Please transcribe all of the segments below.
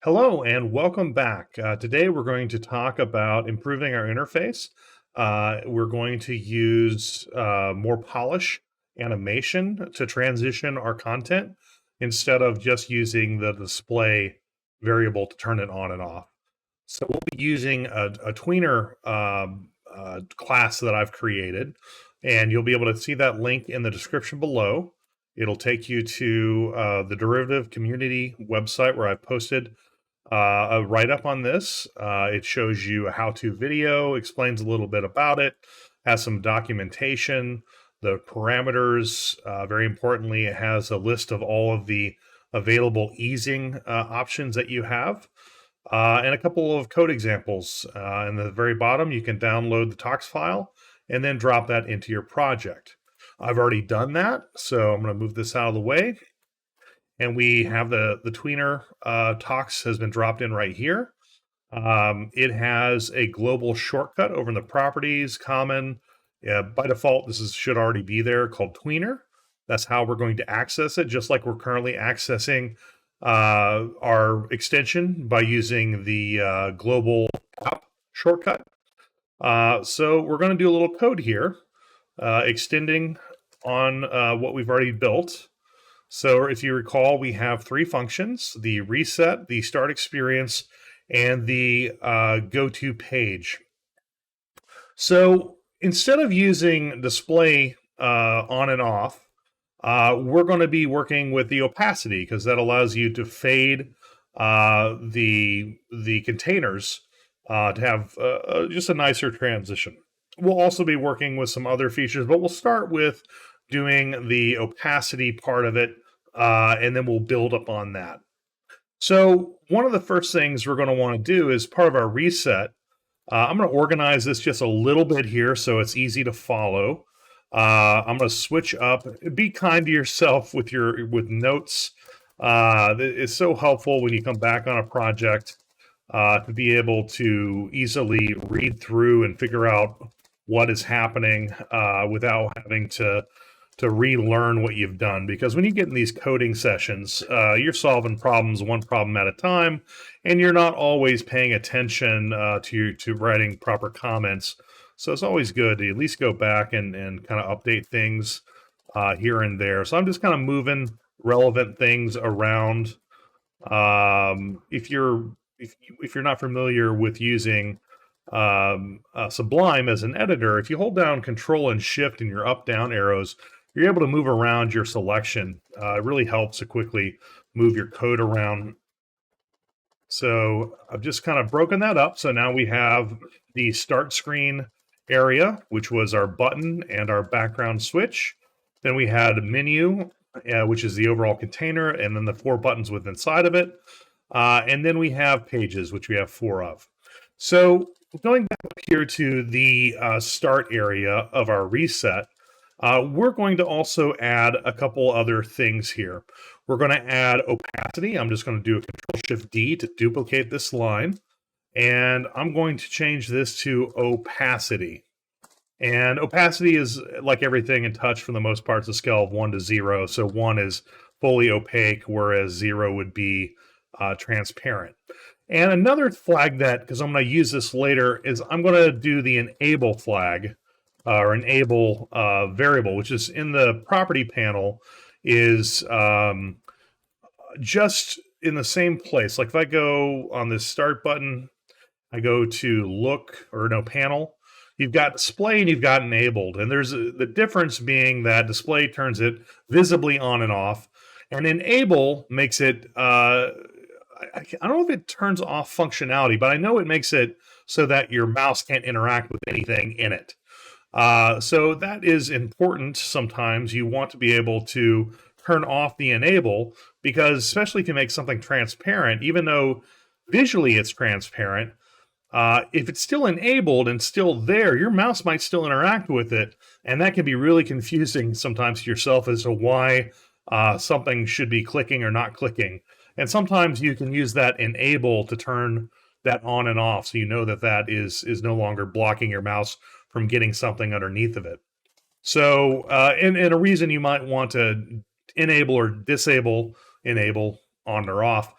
Hello and welcome back. Today we're going to talk about improving our interface. We're going to use more polish animation to transition our content instead of just using the display variable to turn it on and off. So we'll be using a tweener class that I've created, and you'll be able to see that link in the description below. It'll take you to the derivative community website where I've posted a write-up on this. It shows you a how-to video, explains a little bit about it, has some documentation, the parameters. Very importantly, it has a list of all of the available easing options that you have, and a couple of code examples. In the very bottom, you can download the tox file and then drop that into your project. I've already done that, so I'm going to move this out of the way. And we have the tweener tox has been dropped in right here. It has a global shortcut over in the properties, common. By default, this should already be there, called tweener. That's how we're going to access it, just like we're currently accessing our extension by using the global app shortcut. So we're going to do a little code here, extending on what we've already built. So if you recall, we have three functions: the reset, the start experience, and the GoToPage. So instead of using display on and off, we're going to be working with the opacity, because that allows you to fade the containers to have just a nicer transition. We'll also be working with some other features, but we'll start with doing the opacity part of it, and then we'll build up on that. So one of the first things we're going to want to do is part of our reset. I'm going to organize this just a little bit here so it's easy to follow. I'm going to switch up. Be kind to yourself with notes. It's so helpful when you come back on a project to be able to easily read through and figure out what is happening without having to relearn what you've done. Because when you get in these coding sessions, you're solving problems one problem at a time, and you're not always paying attention to writing proper comments. So it's always good to at least go back and kind of update things here and there. So I'm just kind of moving relevant things around. If you're not familiar with using Sublime as an editor, if you hold down Control and Shift and your up-down arrows, you're able to move around your selection. It really helps to quickly move your code around. So I've just kind of broken that up. So now we have the start screen area, which was our button and our background switch. Then we had menu, which is the overall container, and then the 4 buttons within inside of it. And then we have pages, which we have 4 of. So going back up here to the start area of our reset, we're going to also add a couple other things here. We're going to add opacity. I'm just going to do a Control-Shift-D to duplicate this line. And I'm going to change this to opacity. And opacity is, like everything in Touch, for the most part, it's a scale of 1 to 0. So 1 is fully opaque, whereas 0 would be transparent. And another flag that, because I'm going to use this later, is I'm going to do the enable flag, or enable variable, which is in the property panel, is just in the same place. Like if I go on this start button, I go to look, or no, panel, you've got display and you've got enabled. And there's the difference being that display turns it visibly on and off, and enable makes it, I don't know if it turns off functionality, but I know it makes it so that your mouse can't interact with anything in it. So that is important. Sometimes you want to be able to turn off the enable, because especially if you make something transparent, even though visually it's transparent, if it's still enabled and still there, your mouse might still interact with it, and that can be really confusing sometimes to yourself as to why something should be clicking or not clicking. And sometimes you can use that enable to turn that on and off, so you know that that is no longer blocking your mouse from getting something underneath of it. So, and a reason you might want to enable or disable enable on or off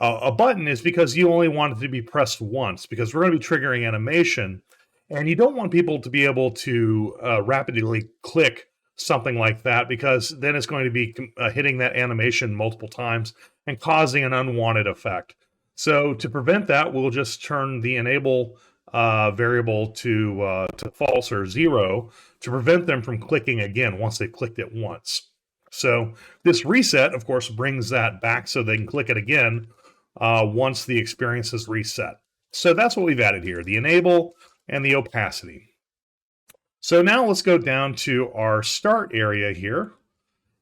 A button is because you only want it to be pressed once, because we're going to be triggering animation, and you don't want people to be able to rapidly click something like that, because then it's going to be hitting that animation multiple times and causing an unwanted effect. So to prevent that, we'll just turn the enable variable to false or 0 to prevent them from clicking again once they clicked it once. So this reset, of course, brings that back so they can click it again once the experience is reset. So that's what we've added here, the enable and the opacity. So now let's go down to our start area here.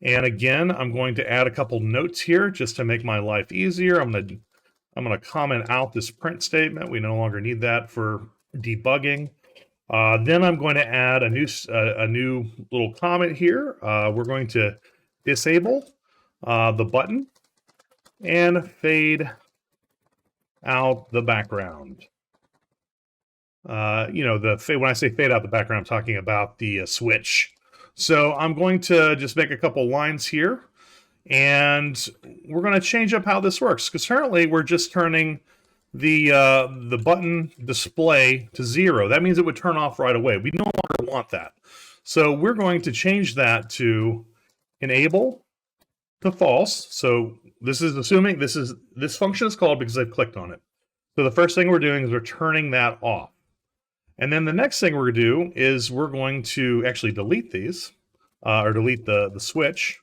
And again, I'm going to add a couple notes here just to make my life easier. I'm going to comment out this print statement. We no longer need that for debugging. Then I'm going to add a new little comment here. We're going to disable the button and fade out the background. When I say fade out the background, I'm talking about the switch. So I'm going to just make a couple lines here, and we're going to change up how this works, because currently we're just turning the button display to 0. That means it would turn off right away. We no longer want that. So we're going to change that to enable to false. So this is assuming this function is called because I've clicked on it. So the first thing we're doing is we're turning that off. And then the next thing we're going to do is we're going to actually delete these, or delete the switch,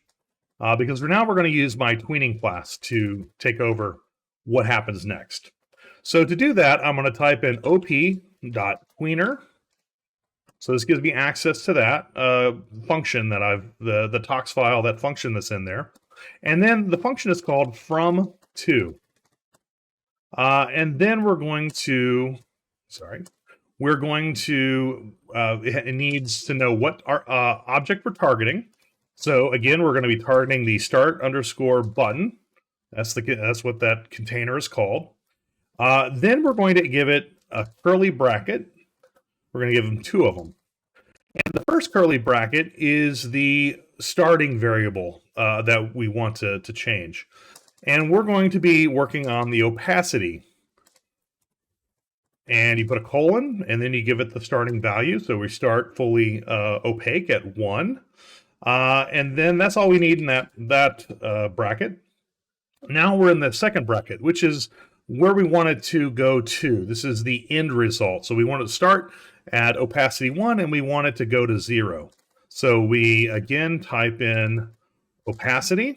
because we're going to use my tweening class to take over what happens next. So to do that, I'm going to type in op.tweener. So this gives me access to that function that the tox file, that function that's in there. And then the function is called from to. And then we're going to, it needs to know what our object we're targeting. So again, we're going to be targeting the start underscore button. That's what that container is called. Then we're going to give it a curly bracket. We're going to give them 2 of them. And the first curly bracket is the starting variable that we want to change. And we're going to be working on the opacity. And you put a colon, and then you give it the starting value. So we start fully opaque at 1. And then that's all we need in that bracket. Now we're in the second bracket, which is where we want it to go to. This is the end result. So we want it to start at opacity 1, and we want it to go to 0. So we, again, type in opacity.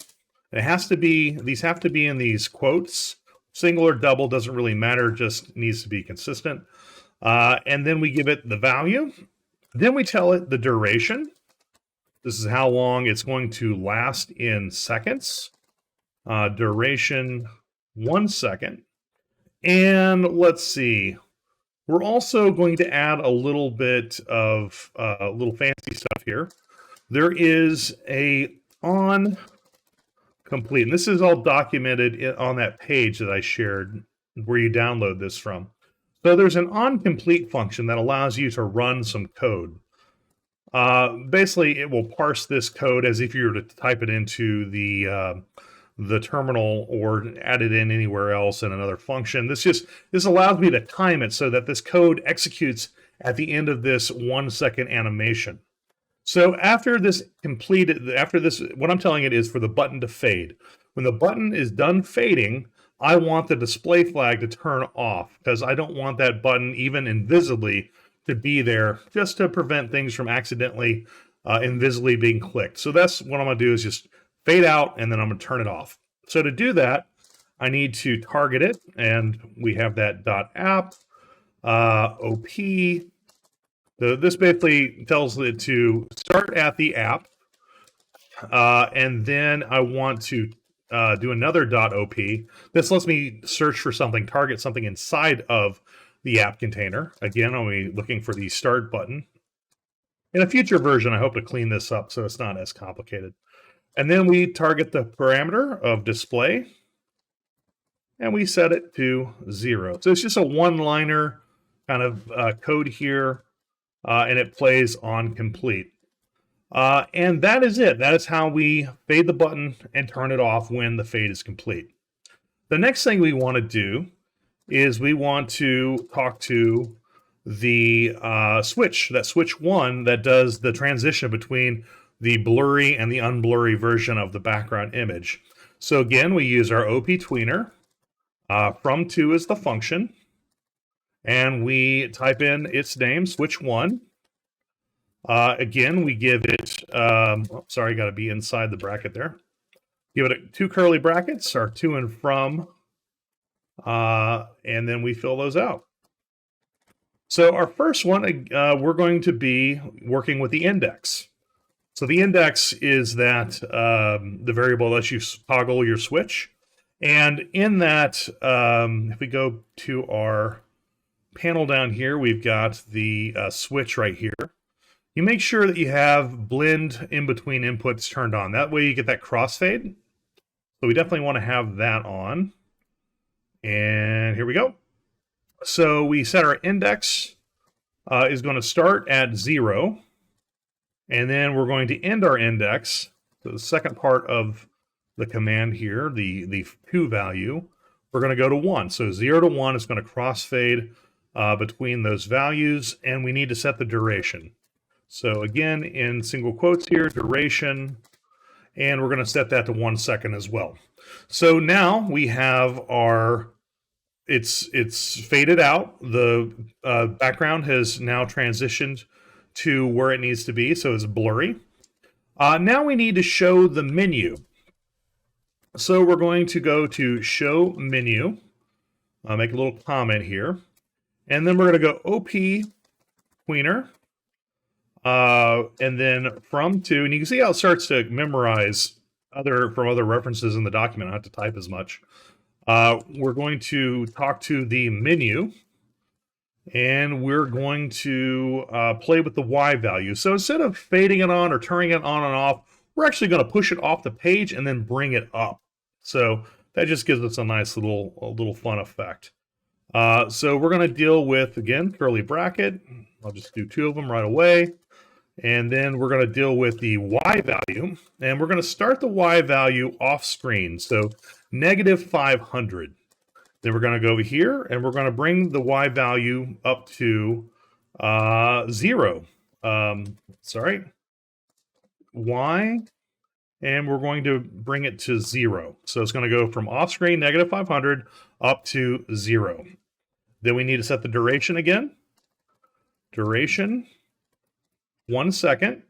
It has to be, these have to be in these quotes. Single or double, doesn't really matter, just needs to be consistent. And then we give it the value. Then we tell it the duration. This is how long it's going to last in seconds. Duration 1 second. And let's see. We're also going to add a little bit of little fancy stuff here. There is a on complete, and this is all documented on that page that I shared where you download this from. So there's an on complete function that allows you to run some code. Basically, it will parse this code as if you were to type it into the terminal or add it in anywhere else in another function. This allows me to time it so that this code executes at the end of this 1 second animation. So after this completed, what I'm telling it is for the button to fade. When the button is done fading, I want the display flag to turn off, because I don't want that button even invisibly to be there, just to prevent things from accidentally invisibly being clicked. So that's what I'm going to do, is just fade out, and then I'm going to turn it off. So to do that, I need to target it, and we have that .app, op. This basically tells it to start at the app, and then I want to do another .op. This lets me search for something, target something inside of the app container. Again, I'll be looking for the start button. In a future version, I hope to clean this up so it's not as complicated. And then we target the parameter of display, and we set it to 0. So it's just a one-liner kind of code here. And it plays on complete. And that is it. That is how we fade the button and turn it off when the fade is complete. The next thing we want to do is we want to talk to the switch, that switch 1 that does the transition between the blurry and the unblurry version of the background image. So again, we use our OP Tweener. From to is the function, and we type in its name, switch 1. Again, we give it, sorry, got to be inside the bracket there. Give it 2 curly brackets, our to and from, and then we fill those out. So our first one, we're going to be working with the index. So the index is that the variable that lets you toggle your switch. And in that, if we go to our panel down here, we've got the switch right here. You make sure that you have blend in between inputs turned on. That way you get that crossfade. So we definitely want to have that on. And here we go. So we set our index is going to start at 0. And then we're going to end our index. So the second part of the command here, the to value, we're going to go to 1. So 0 to 1 is going to crossfade between those values. And we need to set the duration. So again, in single quotes here, duration, and we're going to set that to 1 second as well. So now we have our, it's faded out. The background has now transitioned to where it needs to be, so it's blurry. Now we need to show the menu. So we're going to go to Show Menu, make a little comment here, and then we're going to go OP Tweener. And then from to, and you can see how it starts to memorize from other references in the document. I don't have to type as much. We're going to talk to the menu, and we're going to play with the Y value. So instead of fading it on or turning it on and off, we're actually going to push it off the page and then bring it up. So that just gives us a nice little fun effect. So we're going to deal with, again, curly bracket. I'll just do 2 of them right away. And then we're going to deal with the Y value. And we're going to start the Y value off screen. So -500. Then we're going to go over here and we're going to bring the Y value up to 0. Y. And we're going to bring it to 0. So it's going to go from off screen -500 up to 0. Then we need to set the duration again. Duration, 1 second.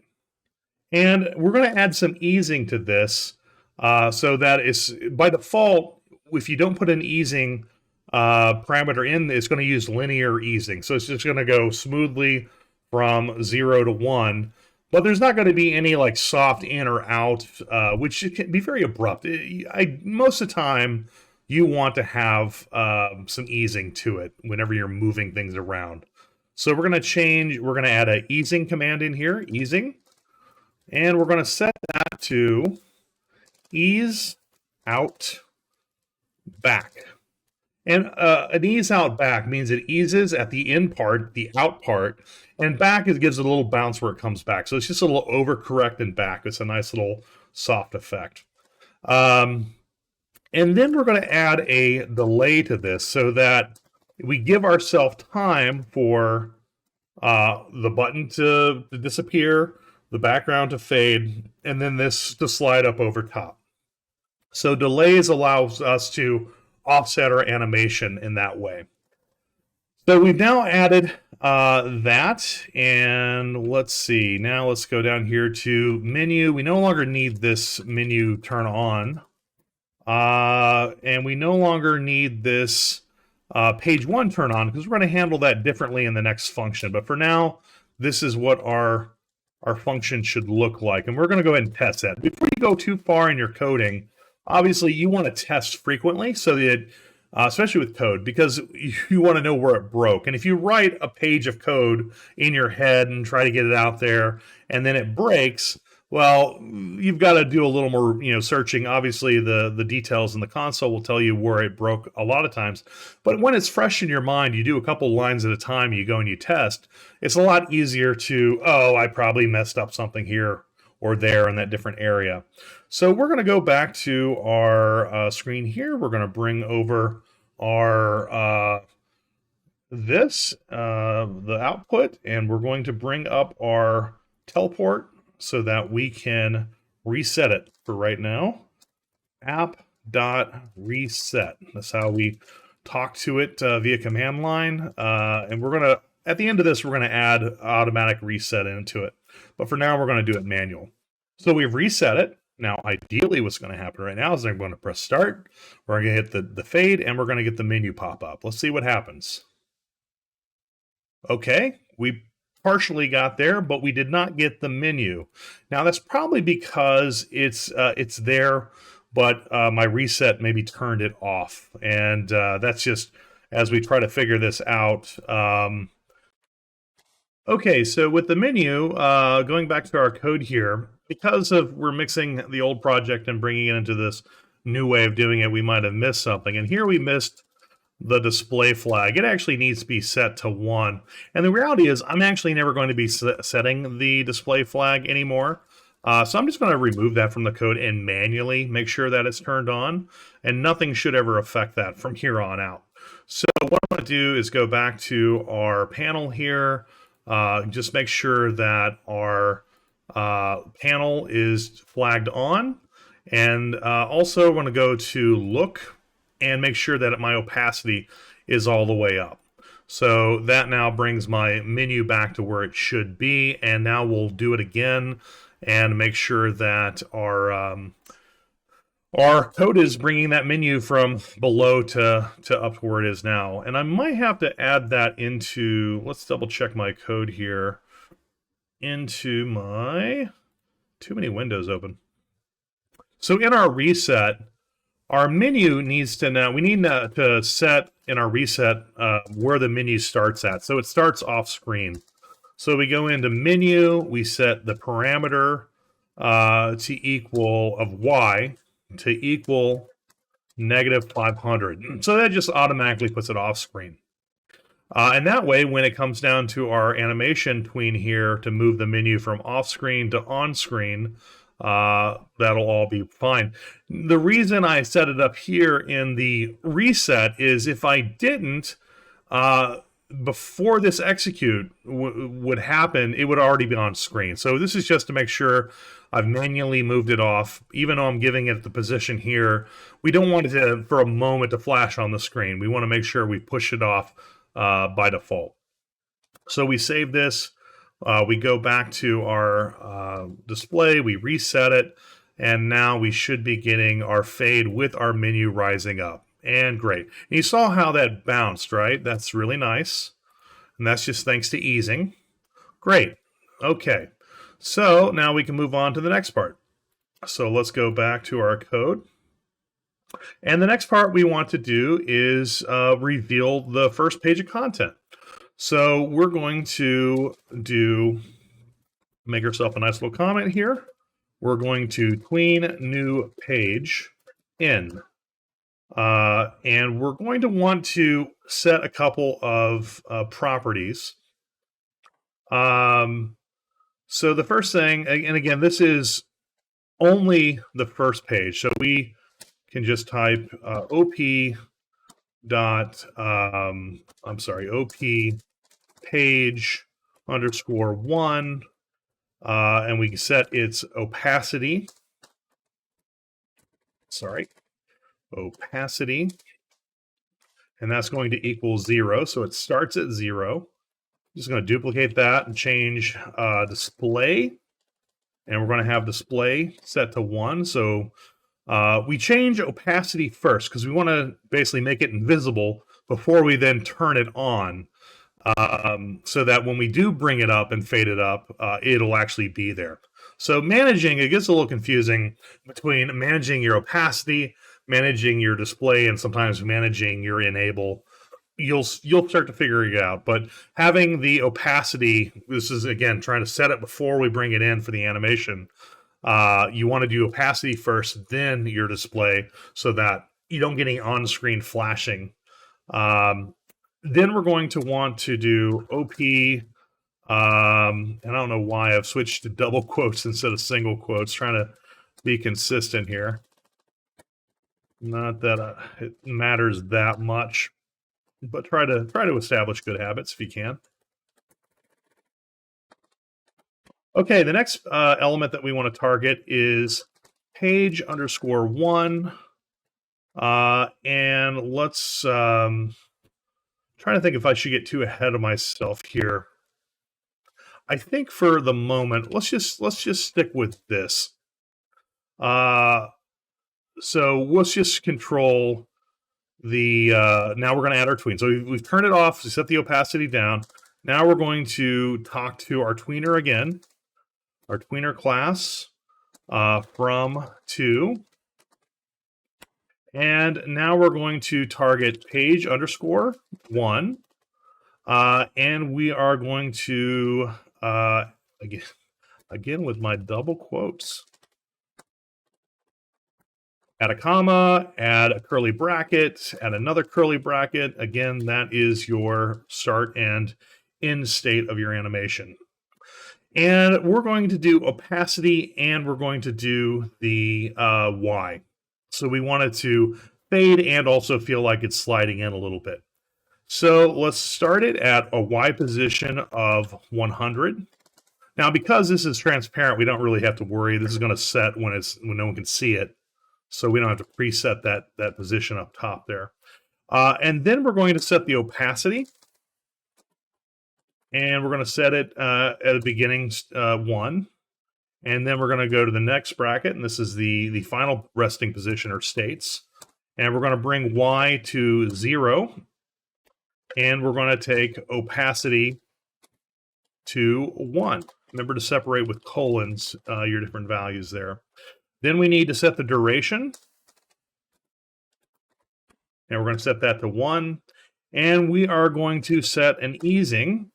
And we're going to add some easing to this so that it's, by default, if you don't put an easing parameter in, it's going to use linear easing. So it's just going to go smoothly from 0 to 1. But there's not going to be any like soft in or out, which can be very abrupt. Most of the time, you want to have some easing to it whenever you're moving things around. So we're going to add an easing command in here, easing. And we're going to set that to ease out back. And an ease out back means it eases at the in part, the out part, and back it gives it a little bounce where it comes back. So it's just a little overcorrect and back. It's a nice little soft effect. And then we're going to add a delay to this so that we give ourselves time for the button to disappear, the background to fade, and then this to slide up over top. So delays allows us to offset our animation in that way. So we've now added that, and let's see. Now let's go down here to menu. We no longer need this menu turn on, and we no longer need this page 1 turn on because we're going to handle that differently in the next function. But for now, this is what our function should look like, and we're going to go ahead and test that. Before you go too far in your coding, obviously, you want to test frequently so that, especially with code, because you want to know where it broke. And if you write a page of code in your head and try to get it out there, and then it breaks, well, you've got to do a little more, searching. Obviously, the details in the console will tell you where it broke a lot of times. But when it's fresh in your mind, you do a couple lines at a time, you go and you test. It's a lot easier to, I probably messed up something here. or there in that different area. So we're going to go back to our screen here. We're going to bring over our the output, and we're going to bring up our teleport so that we can reset it for right now. App.reset. That's how we talk to it via command line. And we're going to, at the end of this, we're going to add automatic reset into it. But for now, we're going to do it manual. So we've reset it. Now, ideally, what's going to happen right now is I'm going to press start. We're going to hit the fade, and we're going to get the menu pop up. Let's see what happens. Okay, we partially got there, but we did not get the menu. Now, that's probably because it's there, but my reset maybe turned it off. And that's just as we try to figure this out. Okay, so with the menu, going back to our code here, because we're mixing the old project and bringing it into this new way of doing it, we might have missed something. And here we missed the display flag. It actually needs to be set to 1. And the reality is I'm actually never going to be setting the display flag anymore. So I'm just going to remove that from the code and manually make sure that it's turned on. And nothing should ever affect that from here on out. So what I'm going to do is go back to our panel here. Just make sure that our panel is flagged on. And also I want to go to look and make sure that my opacity is all the way up. So that now brings my menu back to where it should be. And now we'll do it again and make sure that our code is bringing that menu from below to up to where it is now. And I might have to add that into, let's double check my code here, into my, too many windows open. So in our reset, our menu needs to now, we need to set in our reset where the menu starts at. So it starts off screen. So we go into menu, we set the parameter to equal of y to equal -500. So that just automatically puts it off screen. And that way, when it comes down to our animation tween here to move the menu from off screen to on screen, that'll all be fine. The reason I set it up here in the reset is if I didn't, before this execute would happen, it would already be on screen. So this is just to make sure I've manually moved it off. Even though I'm giving it the position here, we don't want it to, for a moment, to flash on the screen. We want to make sure we push it off by default. So we save this. We go back to our display, we reset it, and now we should be getting our fade with our menu rising up. And great. And you saw how that bounced, right? That's really nice. And that's just thanks to easing. Great. Okay. So now we can move on to the next part. So let's go back to our code. And the next part we want to do is reveal the first page of content. So we're going to make ourselves a nice little comment here. We're going to tween new page in. And we're going to want to set a couple of properties. So the first thing, and again, this is only the first page. So we can just type op page _1, and we can set its opacity. Opacity, and that's going to equal 0. So it starts at 0. I'm just going to duplicate that and change display, and we're going to have display set to 1. So we change opacity first because we want to basically make it invisible before we then turn it on, so that when we do bring it up and fade it up, it'll actually be there. So managing, it gets a little confusing between managing your opacity, managing your display, and sometimes managing your enable. You'll start to figure it out. But having the opacity, this is again trying to set it before we bring it in for the animation. You want to do opacity first, then your display, so that you don't get any on-screen flashing. Then we're going to want to do op And I don't know why I've switched to double quotes instead of single quotes, trying to be consistent here. Not that it matters that much, but try to establish good habits if you can. Okay, the next element that we want to target is page_1. And let's trying to think if I should get too ahead of myself here. I think for the moment, let's just stick with this. So let's just control the, now we're going to add our tween. So we've turned it off, set the opacity down. Now we're going to talk to our tweener again, our tweener class from to. And now we're going to target page_1. And we are going to, again with my double quotes, add a comma, add a curly bracket, add another curly bracket. Again, that is your start and end state of your animation. And we're going to do opacity, and we're going to do the Y. So we want it to fade and also feel like it's sliding in a little bit. So let's start it at a Y position of 100. Now, because this is transparent, we don't really have to worry. This is going to set when no one can see it. So we don't have to preset that position up top there. And then we're going to set the opacity. And we're going to set it at the beginning 1. And then we're going to go to the next bracket. And this is the final resting position or states. And we're going to bring Y to 0. And we're going to take opacity to 1. Remember to separate with colons your different values there. Then we need to set the duration. And we're going to set that to 1. And we are going to set an easing.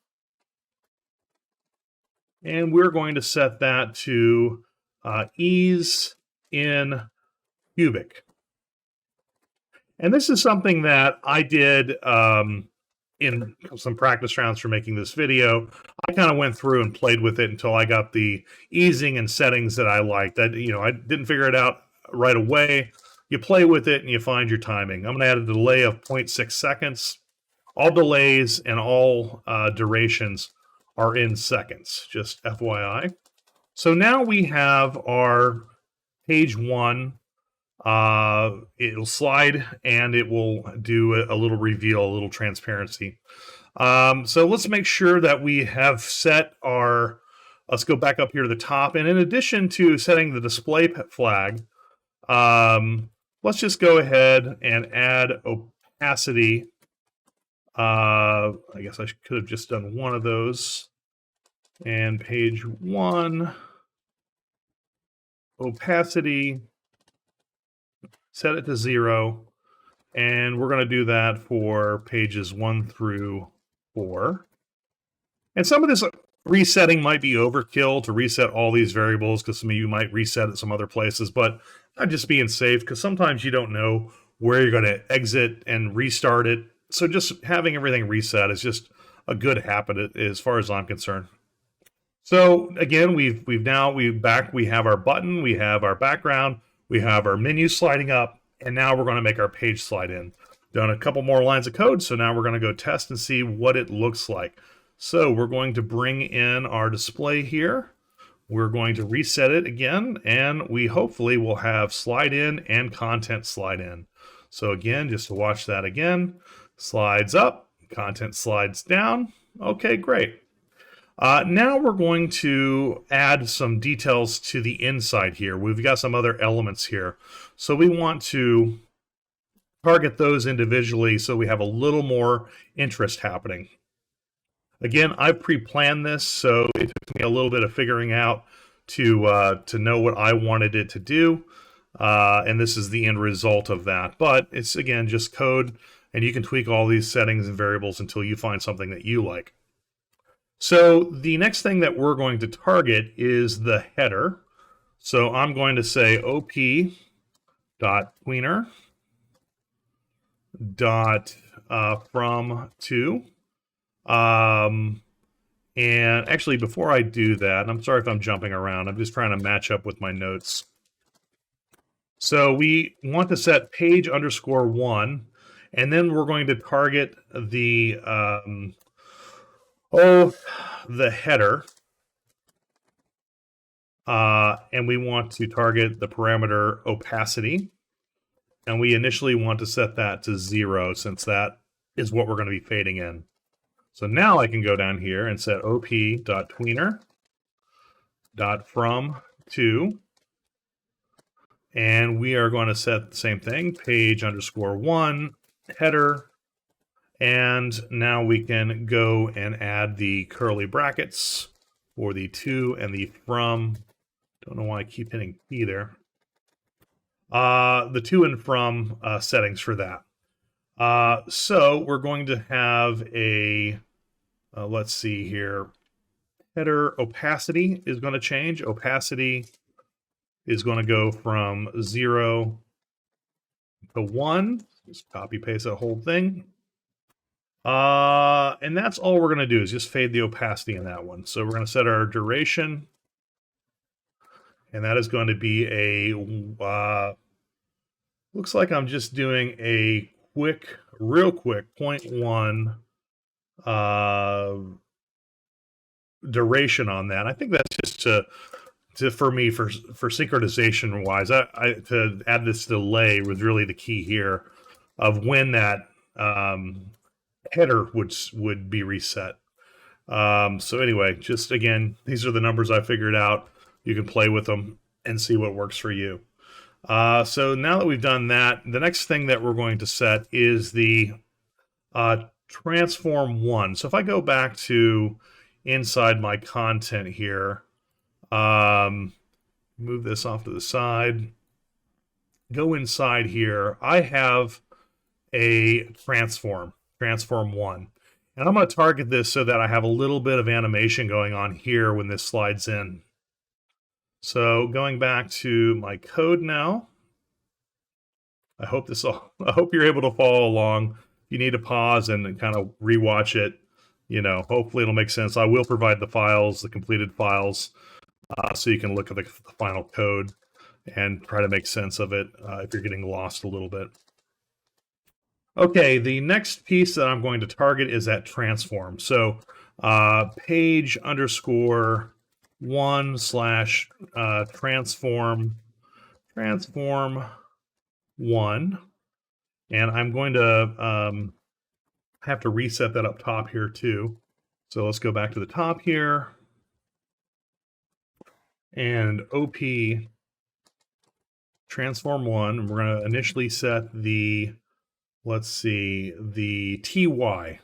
And we're going to set that to ease in cubic. And this is something that I did in some practice rounds for making this video. I kind of went through and played with it until I got the easing and settings that I liked. I didn't figure it out right away. You play with it and you find your timing. I'm going to add a delay of 0.6 seconds. All delays and all durations are in seconds, just FYI. So now we have our page 1. It'll slide and it will do a little reveal, a little transparency. So let's make sure that we have set our, let's go back up here to the top. And in addition to setting the display flag, let's just go ahead and add opacity. I guess I could have just done one of those. And page 1, opacity, set it to 0. And we're going to do that for pages 1 through 4. And some of this resetting might be overkill to reset all these variables because some of you might reset at some other places, but I'm just being safe because sometimes you don't know where you're going to exit and restart it. So just having everything reset is just a good habit as far as I'm concerned. So again, we have our button, we have our background, we have our menu sliding up, and now we're going to make our page slide in. Done a couple more lines of code, so now we're going to go test and see what it looks like. So we're going to bring in our display here. We're going to reset it again, and we hopefully will have slide in and content slide in. So again, just to watch that again, slides up, content slides down. Okay, great. Now we're going to add some details to the inside here. We've got some other elements here. So we want to target those individually so we have a little more interest happening. Again, I've pre-planned this, so it took me a little bit of figuring out to know what I wanted it to do. And this is the end result of that. But it's, again, just code, and you can tweak all these settings and variables until you find something that you like. So the next thing that we're going to target is the header. So I'm going to say op.tweener from to. And actually, before I do that, and I'm sorry if I'm jumping around, I'm just trying to match up with my notes. So we want to set page_1, and then we're going to target the the header, and we want to target the parameter opacity, and we initially want to set that to 0 since that is what we're going to be fading in. So now I can go down here and set op.tweener.from to, and we are going to set the same thing, page_1 header, and now we can go and add the curly brackets for the to and the from. Don't know why I keep hitting P there. The to and from settings for that. So we're going to have a, let's see here, header opacity is going to change. Opacity is going to go from 0 to 1. Just copy paste that whole thing. And that's all we're going to do is just fade the opacity in that one. So we're going to set our duration, and that is going to be a, looks like I'm just doing a real quick 0.1 duration on that. I think that's just for me for synchronization wise. I to add this delay was really the key here of when that header would be reset. So anyway, just again, these are the numbers I figured out. You can play with them and see what works for you. So now that we've done that, the next thing that we're going to set is the transform one. So if I go back to inside my content here, move this off to the side, go inside here, I have a transform one. And I'm going to target this so that I have a little bit of animation going on here when this slides in. So going back to my code now, I hope you're able to follow along. If you need to pause and kind of rewatch it, hopefully it'll make sense. I will provide the files, the completed files, so you can look at the final code and try to make sense of it if you're getting lost a little bit. Okay, the next piece that I'm going to target is that transform. So page_1/transform 1, and I'm going to have to reset that up top here too. So let's go back to the top here, and OP transform 1. We're going to initially set the, let's see, the TY,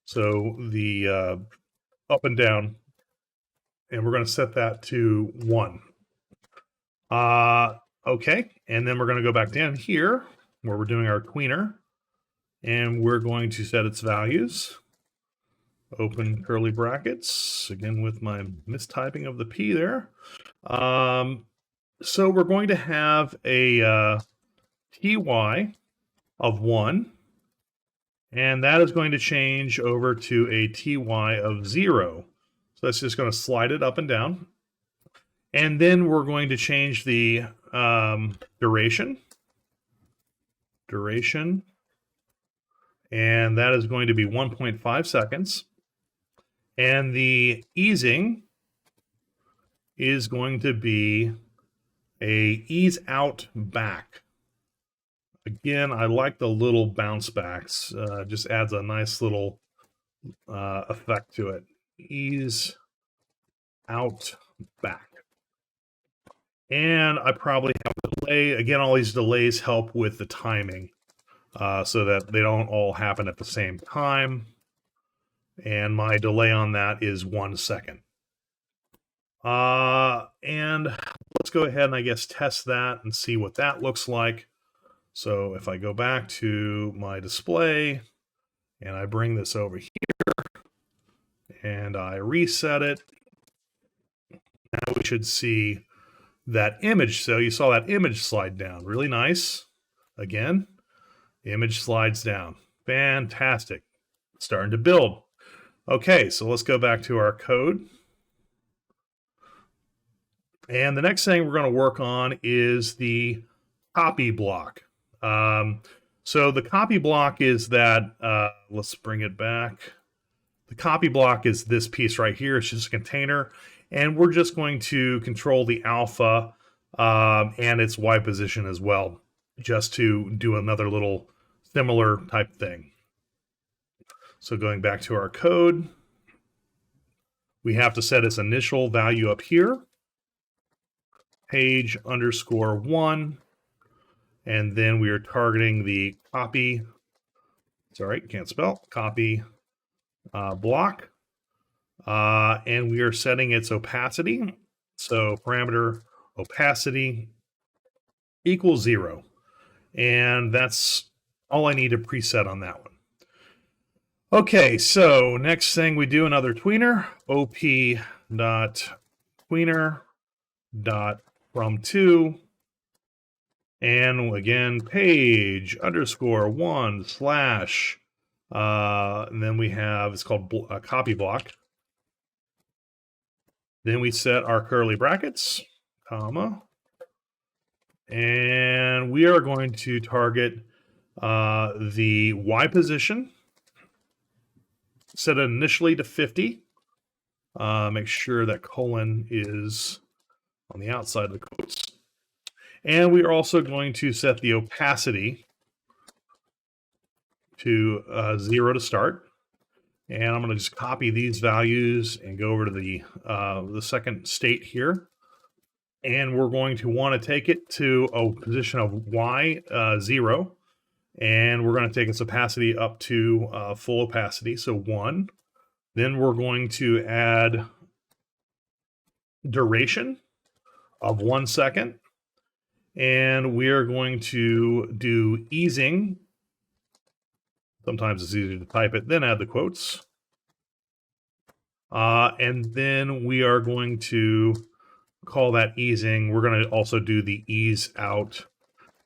so the up and down, and we're going to set that to 1. Okay, and then we're going to go back down here where we're doing our tweener, and we're going to set its values. Open curly brackets, again with my mistyping of the P there. So we're going to have a TY of 1, and that is going to change over to a TY of 0. So that's just going to slide it up and down. And then we're going to change the duration, and that is going to be 1.5 seconds. And the easing is going to be a ease out back. Again, I like the little bounce backs. Just adds a nice little effect to it. Ease out back. And I probably have a delay. Again, all these delays help with the timing so that they don't all happen at the same time. And my delay on that is 1 second. And let's go ahead and I guess test that and see what that looks like. So if I go back to my display and I bring this over here and I reset it, now we should see that image. So you saw that image slide down. Really nice. Again, image slides down. Fantastic. Starting to build. Okay, so let's go back to our code. And the next thing we're going to work on is the copy block. So the copy block is that, let's bring it back. The copy block is this piece right here. It's just a container. And we're just going to control the alpha and its Y position as well, just to do another little similar type thing. So going back to our code, we have to set its initial value up here, page_1, and then we are targeting the copy, sorry, can't spell, copy block, and we are setting its opacity. So parameter opacity equals 0. And that's all I need to preset on that one. Okay, so next thing we do, another tweener, op.tweener.from2, and again, page_1/ and then we have, it's called a copy block. Then we set our curly brackets, comma, and we are going to target the Y position, set it initially to 50. Make sure that colon is on the outside of the quotes. And we are also going to set the opacity to 0 to start. And I'm going to just copy these values and go over to the second state here. And we're going to want to take it to a position of Y 0. And we're going to take its opacity up to full opacity, so 1. Then we're going to add duration of 1 second. And we are going to do easing. Sometimes it's easier to type it, then add the quotes. And then we are going to call that easing. We're going to also do the ease out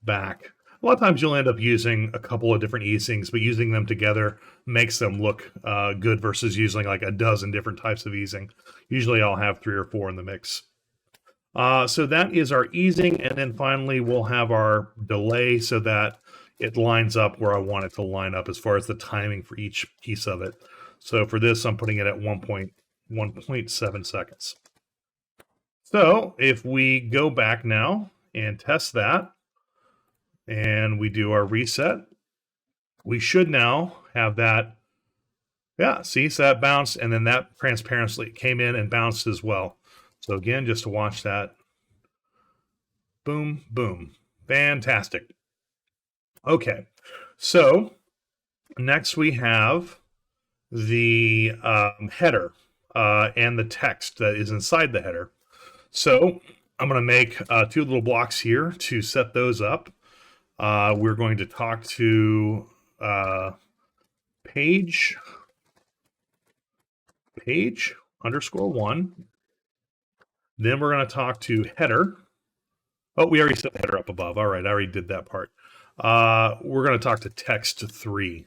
back. A lot of times you'll end up using a couple of different easings, but using them together makes them look good versus using like a dozen different types of easing. Usually I'll have 3 or 4 in the mix. So that is our easing, and then finally we'll have our delay so that it lines up where I want it to line up as far as the timing for each piece of it. So for this, I'm putting it at 1.7 seconds. So if we go back now and test that, and we do our reset, we should now have that. Yeah, see, so that bounced, and then that transparently came in and bounced as well. So again, just to watch that. Boom, boom. Fantastic. Okay, so next we have the header and the text that is inside the header. So I'm going to make 2 little blocks here to set those up. We're going to talk to page_1. Then we're going to talk to header. Oh, we already set the header up above. All right, I already did that part. We're going to talk to text3,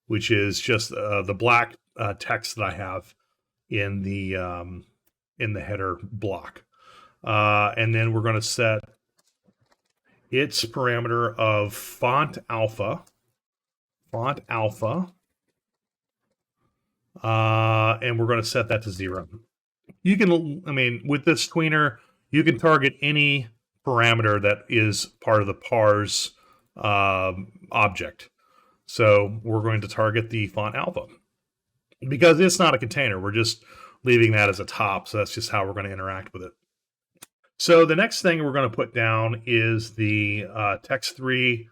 which is just the black text that I have in the header block. And then we're going to set its parameter of font alpha, and we're going to set that to 0. You can, I mean, with this tweener, you can target any parameter that is part of the parse object. So we're going to target the font alpha because it's not a container. We're just leaving that as a top. So that's just how we're going to interact with it. So the next thing we're going to put down is the text3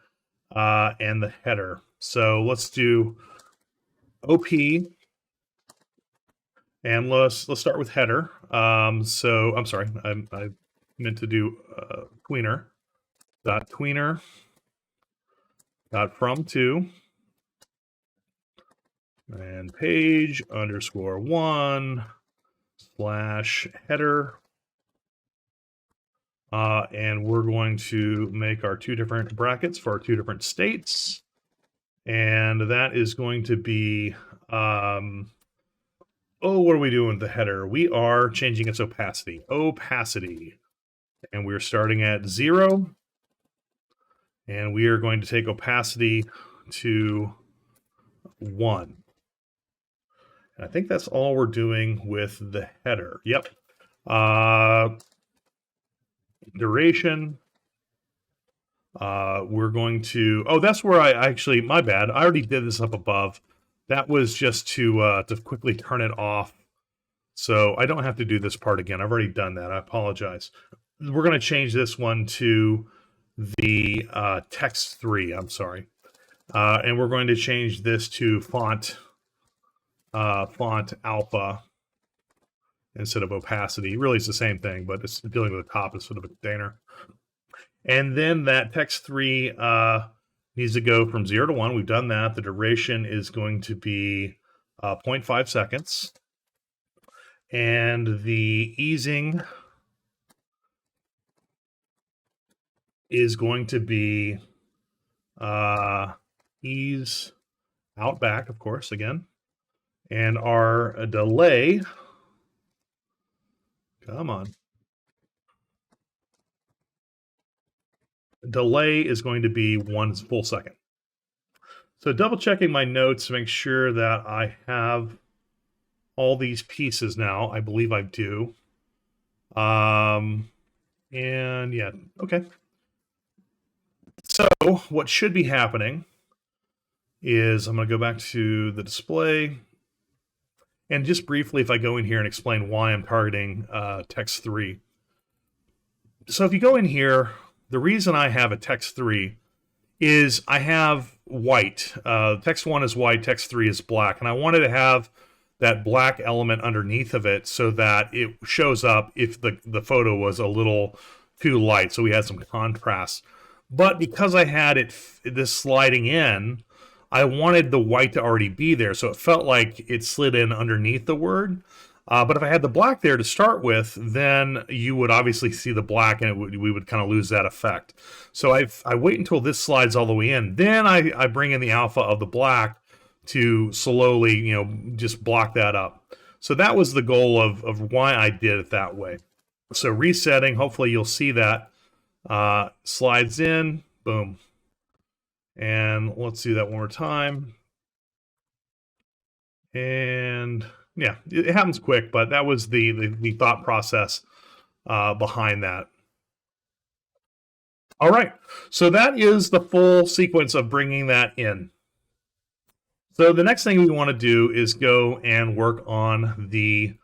and the header. So let's do OP, and let's start with header. So I'm sorry, I meant to do tweener.from2 and page_1/header. And we're going to make our 2 different brackets for our 2 different states. And that is going to be Oh, what are we doing with the header? We are changing its opacity. Opacity. And we're starting at 0. And we are going to take opacity to 1. And I think that's all we're doing with the header. Yep. Duration. We're going to, oh, that's where I actually, my bad. I already did this up above. That was just to quickly turn it off. So I don't have to do this part again. I've already done that. I apologize. We're going to change this one to the text 3. I'm sorry. And we're going to change this to font alpha instead of opacity. Really, it's the same thing, but it's dealing with the top instead of a container. And then that text 3 needs to go from 0 to 1. We've done that. The duration is going to be 0.5 seconds. And the easing is going to be ease out back, of course, again. And our delay, come on. Delay is going to be 1 full second. So double checking my notes to make sure that I have all these pieces now. I believe I do. And yeah, okay. So what should be happening is I'm going to go back to the display. And just briefly, if I go in here and explain why I'm targeting text 3. So if you go in here, the reason I have a text 3 is I have white. Text 1 is white, text 3 is black. And I wanted to have that black element underneath of it so that it shows up if the photo was a little too light. So we had some contrast. But because I had this sliding in, I wanted the white to already be there. So it felt like it slid in underneath the word. But if I had the black there to start with, then you would obviously see the black and we would kind of lose that effect. So I wait until this slides all the way in. Then I bring in the alpha of the black to slowly, just block that up. So that was the goal of why I did it that way. So resetting, hopefully you'll see that. Slides in, boom. And let's do that one more time. And yeah, it happens quick, but that was the thought process behind that. All right, so that is the full sequence of bringing that in. So the next thing we want to do is go and work on the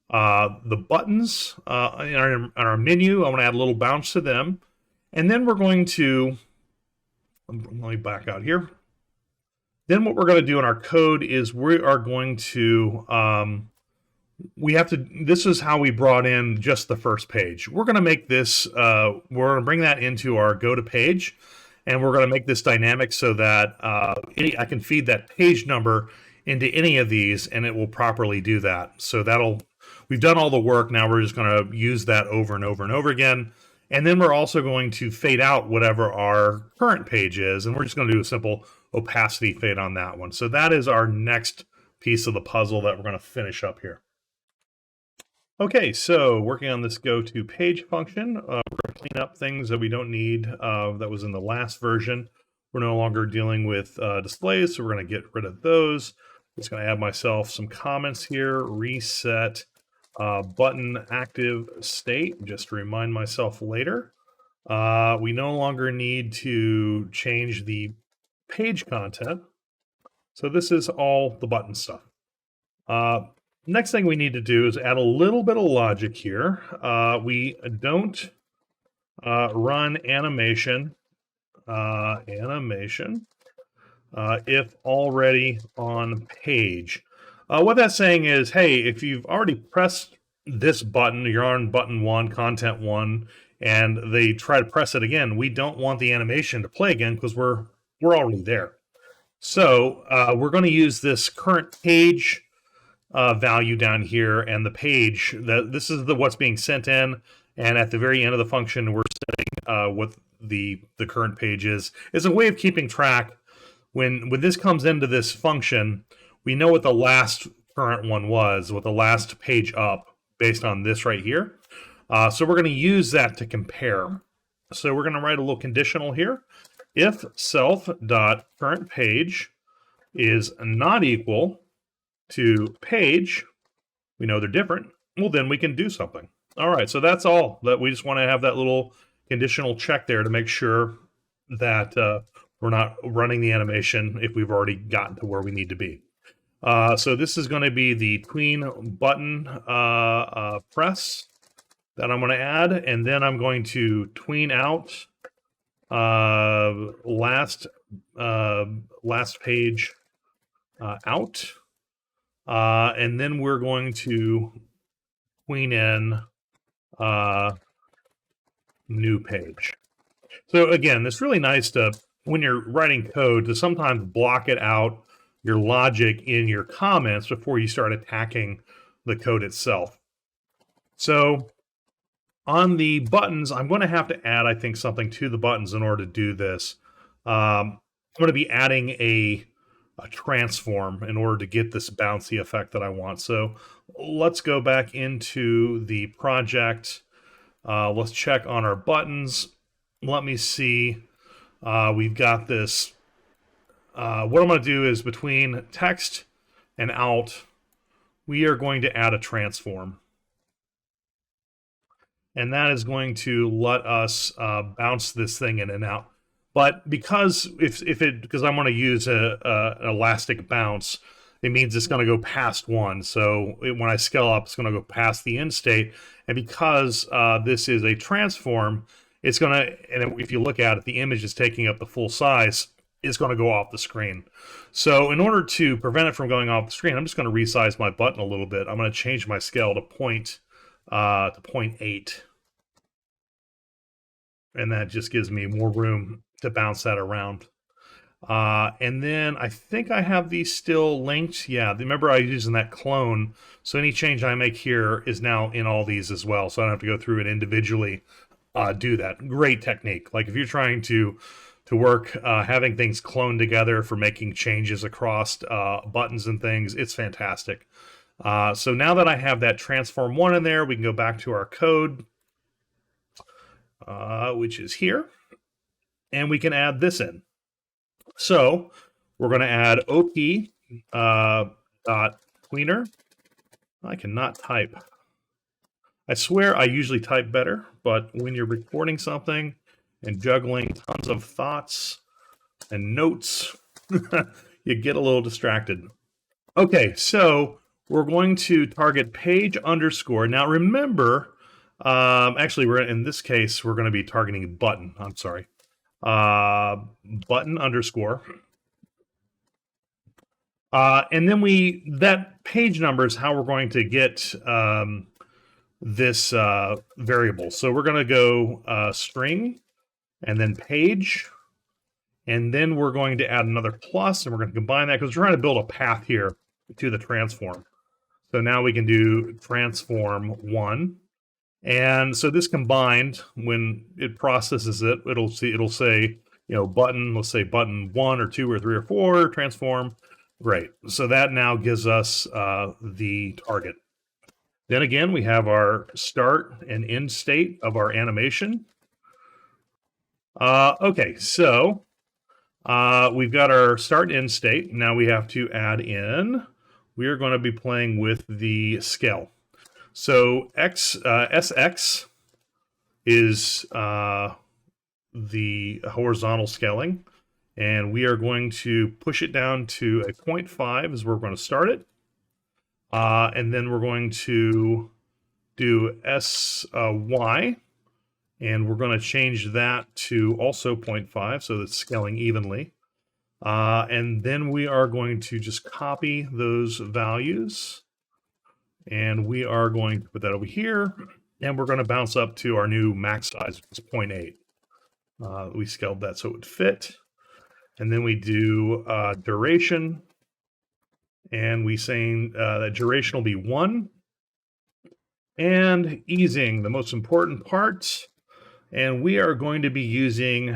buttons in our menu. I want to add a little bounce to them. And then we're going to, let me back out here. Then what we're going to do in our code is we are going to, this is how we brought in just the first page. We're going to make this, we're going to bring that into our GoToPage, and we're going to make this dynamic so that I can feed that page number into any of these, and it will properly do that. So we've done all the work. Now we're just going to use that over and over and over again. And then we're also going to fade out whatever our current page is, and we're just going to do a simple opacity fade on that one. So that is our next piece of the puzzle that we're going to finish up here. Okay, so working on this GoToPage function, we're going to clean up things that we don't need that was in the last version. We're no longer dealing with displays, so we're going to get rid of those. I'm just going to add myself some comments here, reset button active state, just to remind myself later. We no longer need to change the page content. So this is all the button stuff. Next thing we need to do is add a little bit of logic here. We don't run animation if already on page. What that's saying is, hey, if you've already pressed this button, you're on button 1, content 1, and they try to press it again, we don't want the animation to play again because we're already there. So we're going to use this current page value down here and the page. This is what's being sent in, and at the very end of the function, we're setting what the current page is. It's a way of keeping track. When this comes into this function, we know what the last current one was, what the last page up based on this right here. So we're going to use that to compare. So we're going to write a little conditional here. If self.currentPage is not equal to page, we know they're different, well, then we can do something. All right, so that's all. That we just want to have that little conditional check there to make sure that we're not running the animation if we've already gotten to where we need to be. So this is going to be the tween button press that I'm going to add, and then I'm going to tween out last page out, and then we're going to tween in new page. So again, it's really nice to, when you're writing code, to sometimes block it out, your logic in your comments before you start attacking the code itself. So on the buttons, I'm going to have to add, I think, something to the buttons in order to do this. I'm going to be adding a transform in order to get this bouncy effect that I want. So let's go back into the project. Let's check on our buttons. Let me see. We've got this. What I'm going to do is between text and out, we are going to add a transform. And that is going to let us bounce this thing in and out. But because because I'm going to use an elastic bounce, it means it's going to go past one. So when I scale up, it's going to go past the end state. And because this is a transform, it's going to, and if you look at it, the image is taking up the full size, it's going to go off the screen. So in order to prevent it from going off the screen, I'm just going to resize my button a little bit. I'm going to change my scale to 0.8. And that just gives me more room to bounce that around. And then I think I have these still linked. Yeah, remember I was using that clone. So any change I make here is now in all these as well. So I don't have to go through and individually do that. Great technique. Like if you're trying to work having things cloned together for making changes across buttons and things, it's fantastic. So now that I have that transform one in there, we can go back to our code, which is here, and we can add this in. So we're going to add op dot tweener. I cannot type. I swear I usually type better, but when you're recording something and juggling tons of thoughts and notes, you get a little distracted. Okay, so we're going to target page underscore. Now remember, actually, in this case, we're going to be targeting button. I'm sorry. Button underscore. And then that page number is how we're going to get this variable. So we're going to go string and then page, and then we're going to add another plus, and we're going to combine that because we're trying to build a path here to the transform. So now we can do transform one. And so this combined, when it processes it, it'll say, button, let's say button 1 or 2 or 3 or 4, transform. Great. So that now gives us the target. Then again, we have our start and end state of our animation. Okay, so we've got our start and end state. Now we have to add in, we are going to be playing with the scale. So SX is the horizontal scaling, and we are going to push it down to a 0.5 is where we're going to start it. And then we're going to do SY, and we're going to change that to also 0.5, so it's scaling evenly. And then we are going to just copy those values, and we are going to put that over here, and we're going to bounce up to our new max size, which is 0.8. We scaled that so it would fit. And then we do duration, and we saying that duration will be 1. And easing, the most important part, and we are going to be using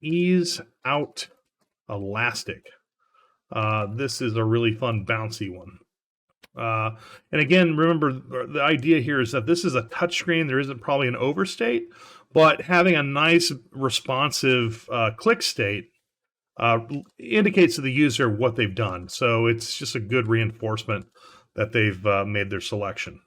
ease out elastic. This is a really fun bouncy one. And again, remember the idea here is that this is a touchscreen. There isn't probably an overstate, but having a nice responsive click state uh, indicates to the user what they've done. So it's just a good reinforcement that they've made their selection.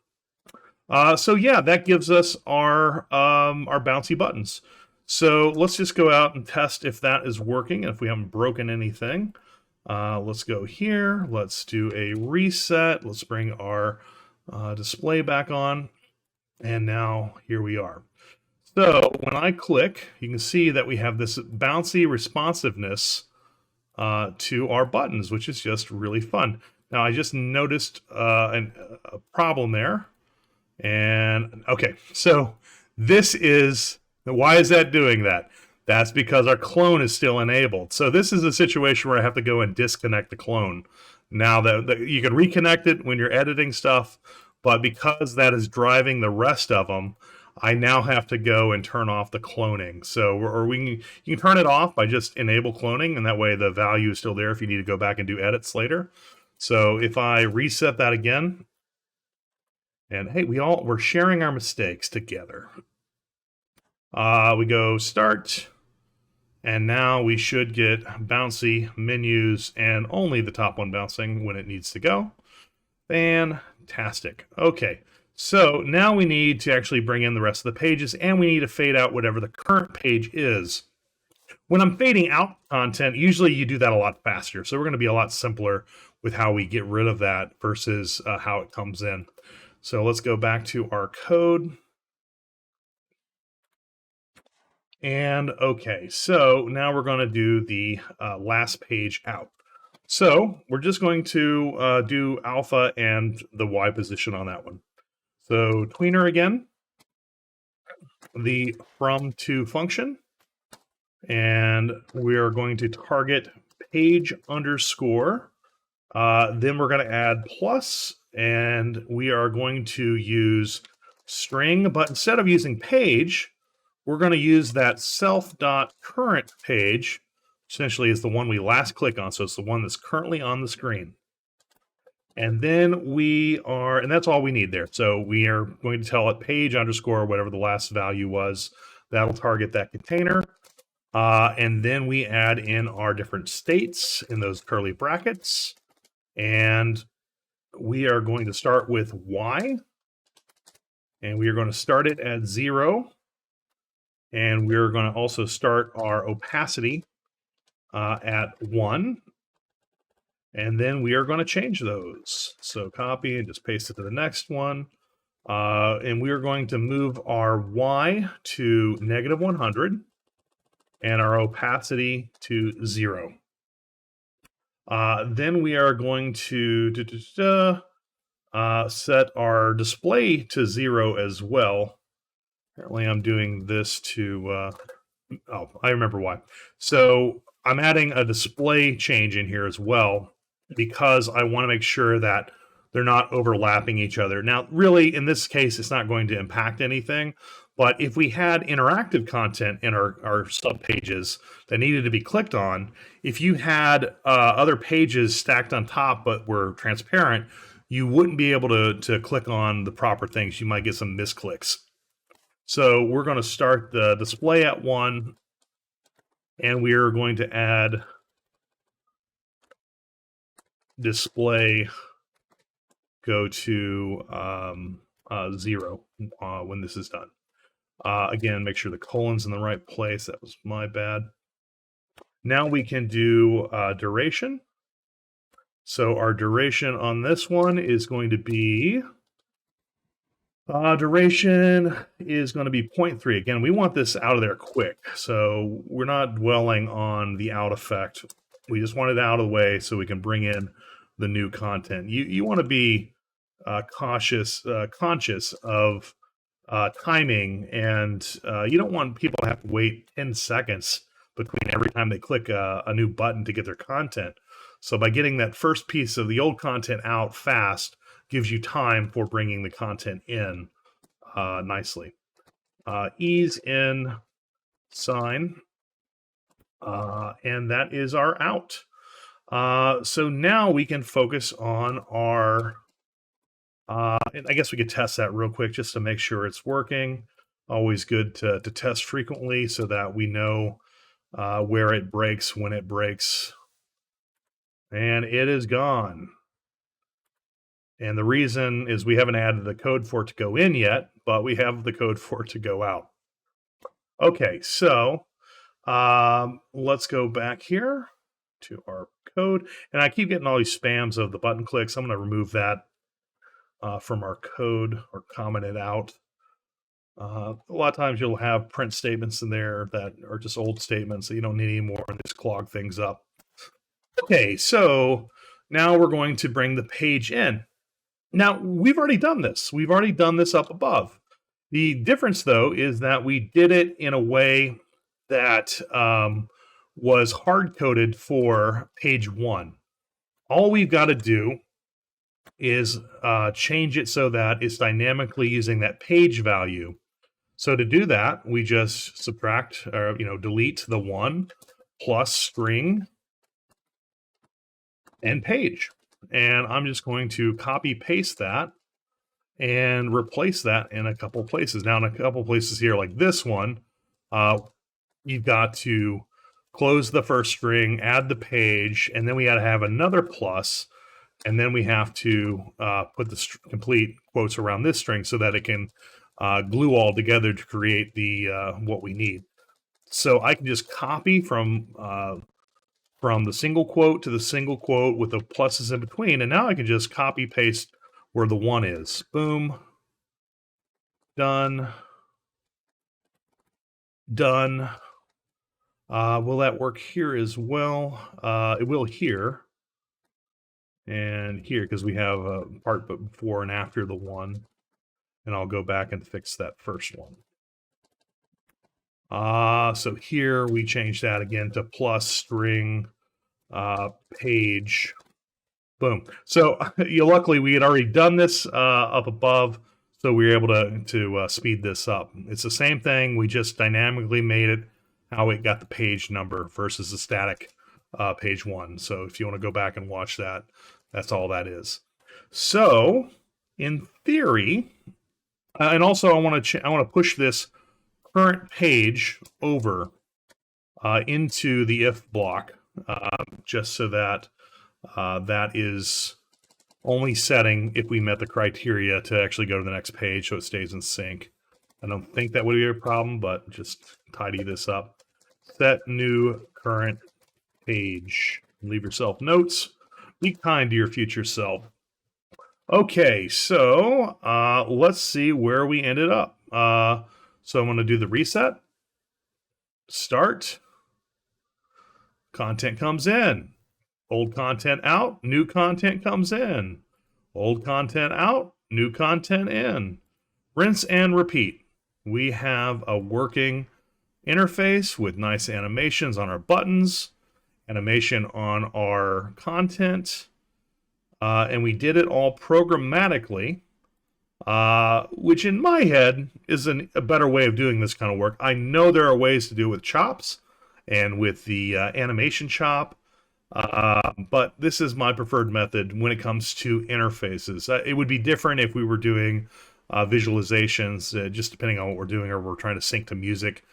So yeah, that gives us our bouncy buttons. So let's just go out and test if that is working, if we haven't broken anything. Let's go here. Let's do a reset. Let's bring our display back on. And now here we are. So when I click, you can see that we have this bouncy responsiveness to our buttons, which is just really fun. Now I just noticed a problem there. And okay, so this is, why is that doing that? That's because our clone is still enabled. So this is a situation where I have to go and disconnect the clone. Now that you can reconnect it when you're editing stuff, but because that is driving the rest of them, I now have to go and turn off the cloning. So, you can turn it off by just enable cloning, and that way the value is still there if you need to go back and do edits later. So if I reset that again, and hey, we're sharing our mistakes together. We go start, and now we should get bouncy menus and only the top one bouncing when it needs to go. Fantastic. Okay, so now we need to actually bring in the rest of the pages, and we need to fade out whatever the current page is. When I'm fading out content, usually you do that a lot faster. So we're going to be a lot simpler with how we get rid of that versus how it comes in. So let's go back to our code. And okay, so now we're going to do the last page out. So we're just going to do alpha and the Y position on that one. So tweener again, the from to function, and we are going to target page underscore. Then we're going to add plus, and we are going to use string, but instead of using page, we're going to use that self.current page, essentially is the one we last click on. So it's the one that's currently on the screen. And then and that's all we need there. So we are going to tell it page underscore, whatever the last value was. That'll target that container. And then we add in our different states in those curly brackets. And we are going to start with Y. And we are going to start it at 0. And we're going to also start our opacity at 1. And then we are going to change those. So copy and just paste it to the next one. And we are going to move our Y to -100 and our opacity to 0. Then we are going to set our display to 0 as well. Apparently I'm doing this to, oh, I remember why. So I'm adding a display change in here as well because I want to make sure that they're not overlapping each other. Now, really, in this case, it's not going to impact anything. But if we had interactive content in our sub pages that needed to be clicked on, if you had other pages stacked on top but were transparent, you wouldn't be able to click on the proper things. You might get some misclicks. So we're going to start the display at 1, and we are going to add display go to 0 when this is done. Again, make sure the colon's in the right place. That was my bad. Now we can do duration. So our duration on this one is going to be duration is going to be 0.3. Again, we want this out of there quick. So we're not dwelling on the out effect. We just want it out of the way so we can bring in the new content. You want to be conscious of timing, and you don't want people to have to wait 10 seconds between every time they click a new button to get their content. So by getting that first piece of the old content out fast gives you time for bringing the content in nicely. Ease in sign, and that is our out. So now we can focus on our And I guess we could test that real quick just to make sure it's working. Always good to test frequently so that we know where it breaks, when it breaks. And it is gone. And the reason is we haven't added the code for it to go in yet, but we have the code for it to go out. Okay, so let's go back here to our code. And I keep getting all these spams of the button clicks. I'm going to remove that from our code or comment it out. A lot of times you'll have print statements in there that are just old statements that you don't need anymore and just clog things up. Okay, so now we're going to bring the page in. Now, we've already done this. We've already done this up above. The difference, though, is that we did it in a way that was hard-coded for page 1. All we've got to do is change it so that it's dynamically using that page value. So to do that, we just subtract, or delete the 1 plus string and page. And I'm just going to copy paste that and replace that in a couple places. Now in a couple places here, like this one, you've got to close the first string, add the page, and then we got to have another plus, and then we have to put the complete quotes around this string so that it can glue all together to create the what we need. So I can just copy from the single quote to the single quote with the pluses in between, and now I can just copy paste where the 1 is. Boom. Done. Done. Will that work here as well? It will here. And here, because we have a part before and after the 1. And I'll go back and fix that first one. So here we change that again to plus string page. Boom. So luckily we had already done this up above, so we were able to speed this up. It's the same thing. We just dynamically made it how it got the page number versus the static page 1. So if you want to go back and watch that, that's all that is. So in theory, and also I want to push this current page over into the if block, just so that that is only setting if we met the criteria to actually go to the next page so it stays in sync. I don't think that would be a problem, but just tidy this up. Set new current page. Leave yourself notes. Be kind to your future self. Okay, so let's see where we ended up. So I'm going to do the reset. Start. Content comes in. Old content out. New content comes in. Old content out. New content in. Rinse and repeat. We have a working interface with nice animations on our buttons, animation on our content, and we did it all programmatically, which in my head is a better way of doing this kind of work. I know there are ways to do it with chops and with the animation chop, but this is my preferred method when it comes to interfaces. It would be different if we were doing visualizations, just depending on what we're doing, or we're trying to sync to music.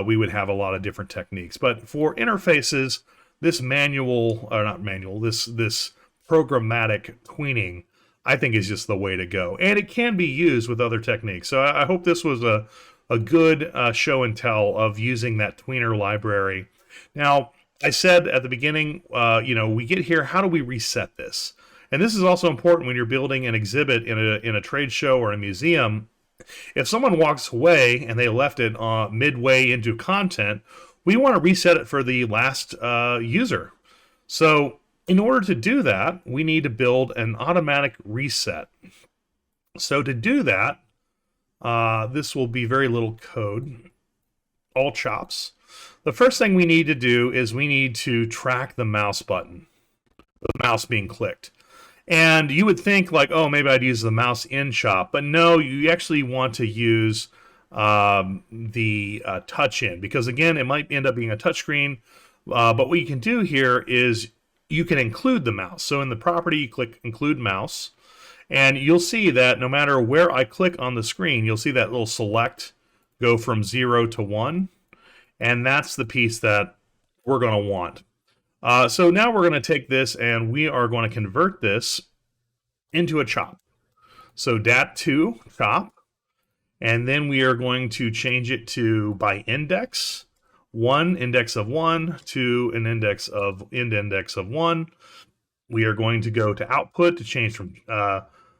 We would have a lot of different techniques. But for interfaces, this this programmatic tweening, I think is just the way to go. And it can be used with other techniques. So I hope this was a good show and tell of using that tweener library. Now, I said at the beginning, we get here, how do we reset this? And this is also important when you're building an exhibit in a trade show or a museum. If someone walks away and they left it midway into content, we want to reset it for the last user. So in order to do that, we need to build an automatic reset. So to do that, this will be very little code, all chops. The first thing we need to do is we need to track the mouse button, the mouse being clicked. And you would think like, oh, maybe I'd use the mouse in chop, but no, you actually want to use the touch in, because again, it might end up being a touchscreen. But what you can do here is you can include the mouse. So in the property, you click include mouse, And you'll see that no matter where I click on the screen, you'll see that little select go from 0 to 1. And that's the piece that we're going to want. So now we're going to take this and we are going to convert this into a chop. So dat2 chop, and then we are going to change it to by index, index of 1 to an index of 1. We are going to go to output to change from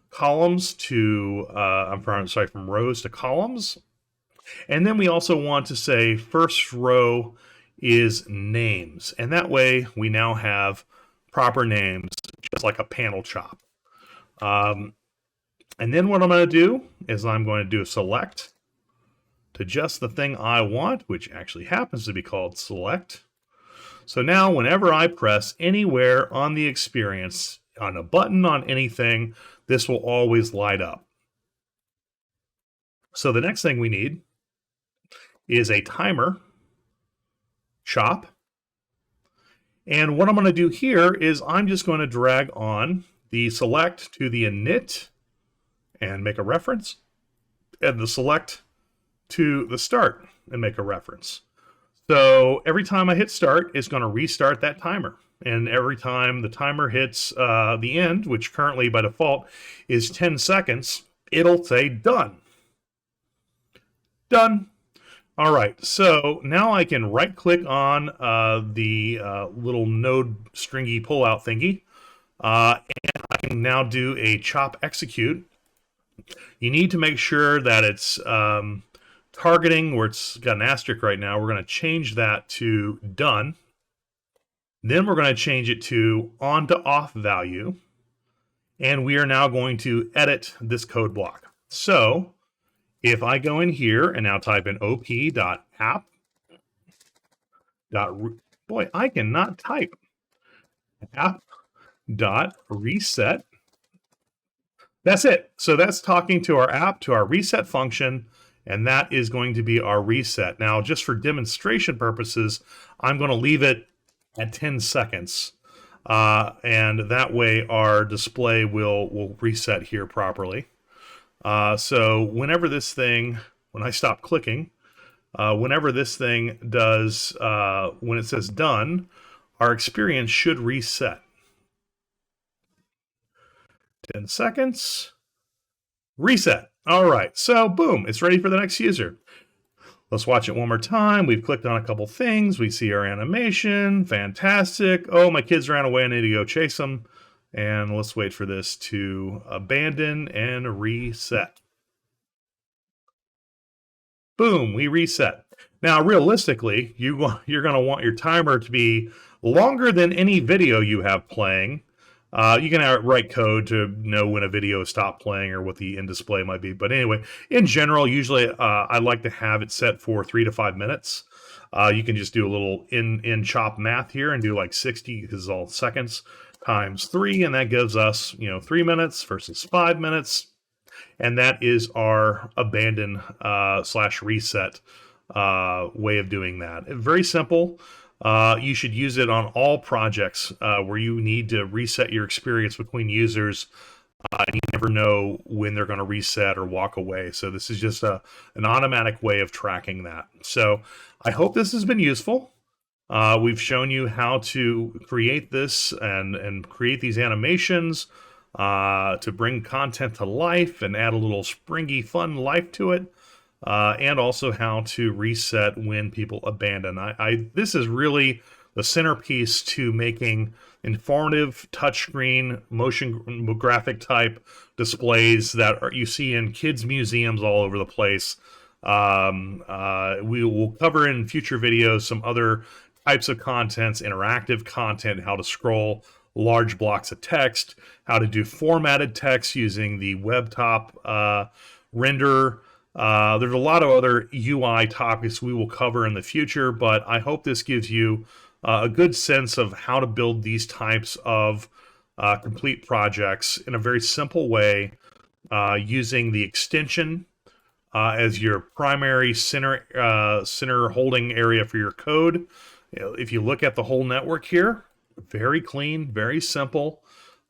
columns to from rows to columns. And then we also want to say first row is names, and that way we now have proper names, just like a panel chop. And then what I'm going to do is I'm going to do a select to just the thing I want, which actually happens to be called select. So now whenever I press anywhere on the experience, on a button, on anything, this will always light up. So the next thing we need is a timer chop. And what I'm going to do here is I'm just going to drag on the select to the init and make a reference, and the select to the start and make a reference. So every time I hit start, it's going to restart that timer. And every time the timer hits the end, which currently by default is 10 seconds, it'll say done. Done. All right, so now I can right click on the little node stringy pullout thingy, and I can now do a chop execute. You need to make sure that it's targeting where it's got an asterisk right now. We're going to change that to done. Then we're going to change it to on to off value. And we are now going to edit this code block. So if I go in here and now type in op.app. Boy, I cannot type. App.reset. That's it. So that's talking to our app, to our reset function, and that is going to be our reset. Now, just for demonstration purposes, I'm going to leave it at 10 seconds. And that way our display will reset here properly. So whenever this thing, when I stop clicking, whenever this thing does, when it says done, our experience should reset. 10 seconds, reset. All right, so boom, it's ready for the next user. Let's watch it one more time. We've clicked on a couple things. We see our animation, fantastic. Oh, my kids ran away, I need to go chase them. And let's wait for this to abandon and reset. Boom, we reset. Now, realistically, you're going to want your timer to be longer than any video you have playing. You can write code to know when a video stopped playing or what the in display might be. But anyway, in general, usually I like to have it set for 3 to 5 minutes. You can just do a little in chop math here and do like 60, because it's all seconds, times 3, and that gives us 3 minutes versus 5 minutes. And that is our abandon / reset way of doing that. Very simple. You should use it on all projects where you need to reset your experience between users. You never know when they're going to reset or walk away. So this is just an automatic way of tracking that. So I hope this has been useful. We've shown you how to create this and create these animations to bring content to life and add a little springy, fun life to it. And also how to reset when people abandon. This is really the centerpiece to making informative touchscreen motion graphic type displays that you see in kids' museums all over the place. We will cover in future videos some other types of contents, interactive content, how to scroll large blocks of text, how to do formatted text using the WebTop renderer. There's a lot of other UI topics we will cover in the future, but I hope this gives you a good sense of how to build these types of complete projects in a very simple way, using the extension as your primary center holding area for your code. If you look at the whole network here, very clean, very simple.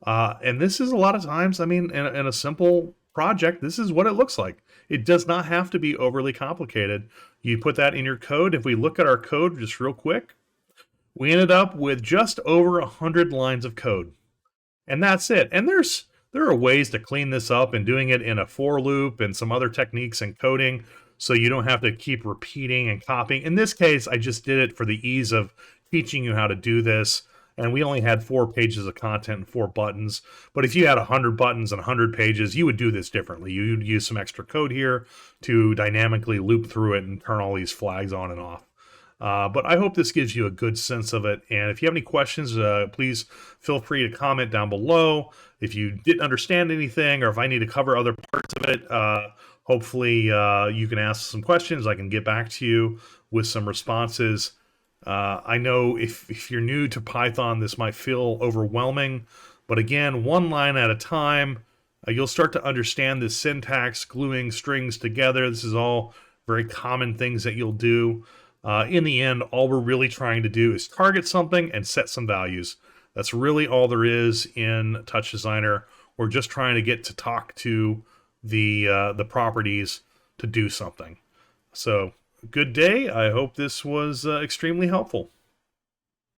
And this is a lot of times, I mean, in a simple project, this is what it looks like. It does not have to be overly complicated. You put that in your code. If we look at our code just real quick, we ended up with just over 100 lines of code. And that's it. And there are ways to clean this up and doing it in a for loop and some other techniques in coding so you don't have to keep repeating and copying. In this case, I just did it for the ease of teaching you how to do this. And we only had 4 pages of content and 4 buttons. But if you had 100 buttons and 100 pages, you would do this differently. You'd use some extra code here to dynamically loop through it and turn all these flags on and off. But I hope this gives you a good sense of it. And if you have any questions, please feel free to comment down below. If you didn't understand anything or if I need to cover other parts of it, hopefully you can ask some questions. I can get back to you with some responses. I know if you're new to Python, this might feel overwhelming. But again, one line at a time, you'll start to understand this syntax, gluing strings together. This is all very common things that you'll do. In the end, all we're really trying to do is target something and set some values. That's really all there is in TouchDesigner. We're just trying to get to talk to the properties to do something. So, good day. I hope this was extremely helpful.